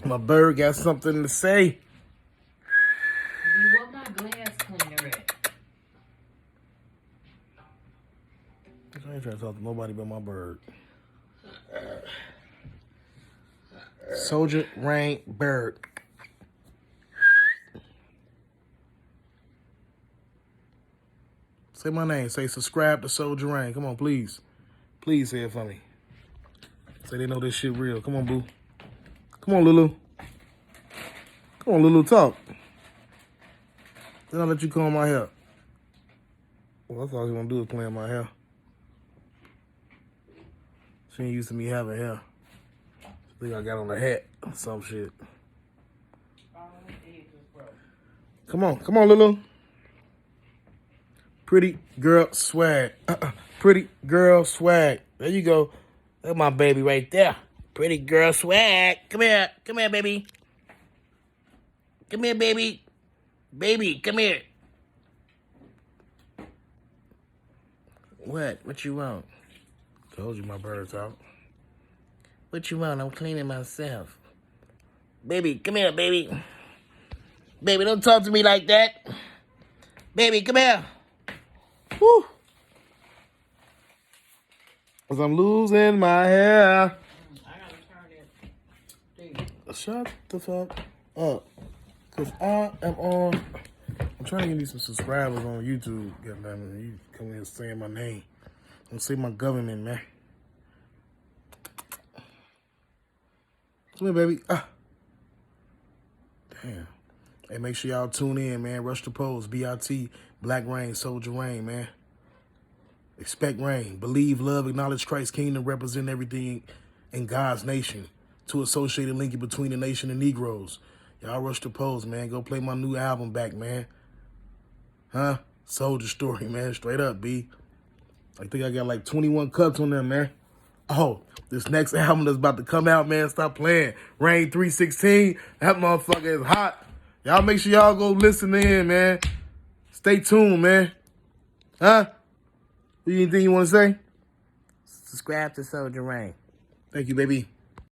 My bird got something to say. What my glass cleaner at? I ain't trying to talk to nobody but my bird. Soulja Rain Bird. Say my name. Say subscribe to Soulja Rain. Come on, please. Please say it for me. Say they know this shit real. Come on, boo. Come on, Lulu. Come on, Lulu, talk. Then I'll let you comb my hair. Well, that's all you want to do is play in my hair. She ain't used to me having hair. I think I got on the hat or some shit. Come on, Lulu. Pretty girl swag. Pretty girl swag. There you go. That's my baby right there. Pretty girl swag. Come here, baby. Come here, baby. Baby, come here. What you want? Told you my bird's out. What you want? I'm cleaning myself. Baby, come here, baby. Baby, don't talk to me like that. Baby, come here. Woo. Cause I'm losing my hair. I gotta turn it. Shut the fuck up. Cause I am on. I'm trying to get me some subscribers on YouTube. Goddamn it, you come in saying my name. Don't say my government, man. Come here, baby. Damn. Hey, make sure y'all tune in, man. Rush the polls. BIT, Black Rain, Soulja Rain, man. Expect rain. Believe, love, acknowledge Christ's kingdom, represent everything in God's nation. To associate a link between the nation and Negroes. Y'all rush the polls, man. Go play my new album back, man. Huh? Soulja Story, man. Straight up, B. I think I got like 21 cuts on there, man. Oh, this next album that's about to come out, man. Stop playing. Rain 316. That motherfucker is hot. Y'all make sure y'all go listen in, man. Stay tuned, man. Huh? Anything you want to say? Subscribe to Soulja Rain. Thank you, baby.